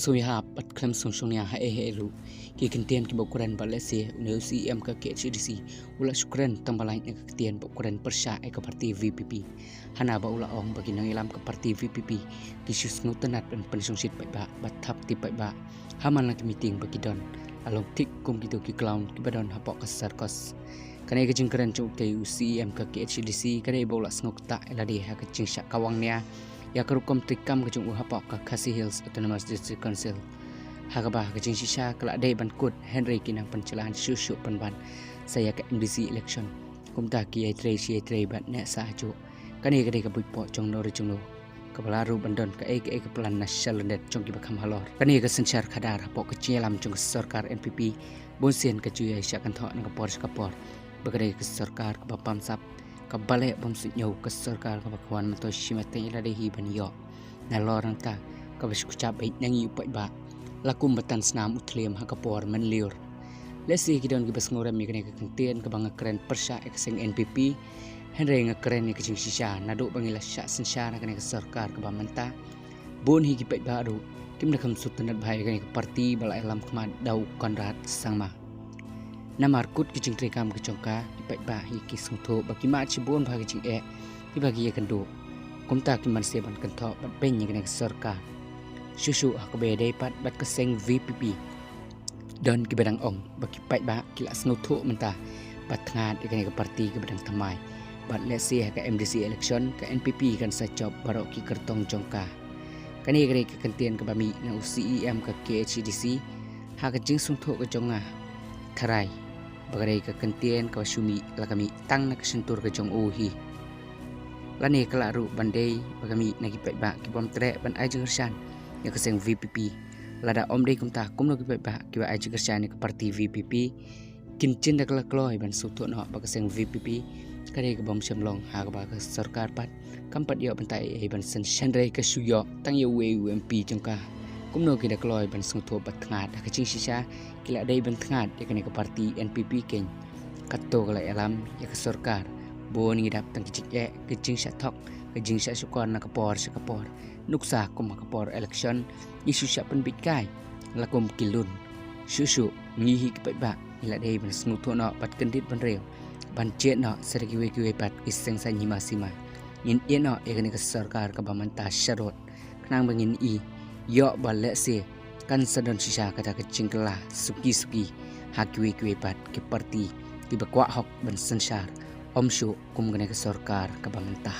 soya pat klem songsonya ha elu ki kentian ki bokuran balese uneusi em ka ke CDC ula syukran tambalain ke kentian bokuran persya ke parti VPP hana ba ula ong bagi nang ilam ke parti VPP ki susnu tenat pen pensongsit ba batap ti ba haman lak meeting bagi don along tik kum gitu ki clown ki badon hapok kasar kos kanai ke jingkran cuk te UCM ka ke CDC kanai bola snok ta eladi ha ke cingsya kawangnya ya kerukom trikam ke jung hapok ka Khasi Hills Autonomous District Council hagabah ke jing sisa kelak dai ban kut Henry kinang pencelahan susu penban saya ke MDC election kumta ki ai trei ban ne sa ju kani ke ke buipo jong no jung no kepalaru bandon ke ke plan national net jong ki bakam halor kani ke senchar khadar hapok ke cielam jong sarkar NPP bonsen ke cuy sya kan thok nang kapor bagare ke sarkar ke bapam sap kabale bomsut nyau ke sarkar ke bakwan to shimateng ila dehi ban yo na lorang ta ka besku cap bait nang yu ba lakum batan snam utlem ha kapor man liur lesi kidon ki bas ngora mi kene ke kentien ke bang keren persya ek sing NPP henre nga keren ni ke sisa nadu bangila sya sensya na kene ke sarkar ke bamanta bon hi ki ba adu kim na kam sutanat bhai kene ke parti bala elam kma dau konrad sangma namar kut ki jing trekam ke jongka ki ba hi ki sungtho baki ma chibon bha ki jing e ki bagi ye kendo kumta ki man se ban kentho ban pen ni kene ke sarkar susu ak bedai pat bat keseng VPP dan ki bedang ong baki ba kila sungtho mentah bat ngat kene ke parti ke bedang tamai bat lesi ke MDC election ke NPP kan sa job barok ki kertong jongka kani kene ke kentien ke bami na UCM ke KHDC ha ke jing sungtho ke jonga tharai bagare ke kentien ke sumi lakami tang na ke shyntur ke jong uhi lani kelaru bandai bagami na ki ba ki bom tre ban ai jingsan ya ke seng VPP lada om dei kumta kumno ki ba ki ai jingsan ke parti VPP kincin dak lakloi ban sutu no ba ke seng VPP kare ke bom semlong ha ba ke sarkar pat kampat yo bantai ai ban sen shandre ke suyo tang yo we UMP jongka kumno ki dak loi ban sutu bat ngat ke cing sisa kila dai ban ngat ya ke parti NPP ken katto kala alam ya ke sarkar bon ngidap tang kicik ke jing satok ke jing sa sukon na kapor nuksa kum kapor election isu sa penbikai lakum kilun susu ngihi ke ba ila dei ban snuto no pat kendit ban reu ban jet no sergi we pat iseng sa nyima sima in no ya ke sarkar ka bamanta sharot knang bangin i yo bale se kan sadon sisa kata ke cingkela suki hakwi pat ke parti di bakwa hok ban sensar om syu kum gane ke sarkar ka bamantah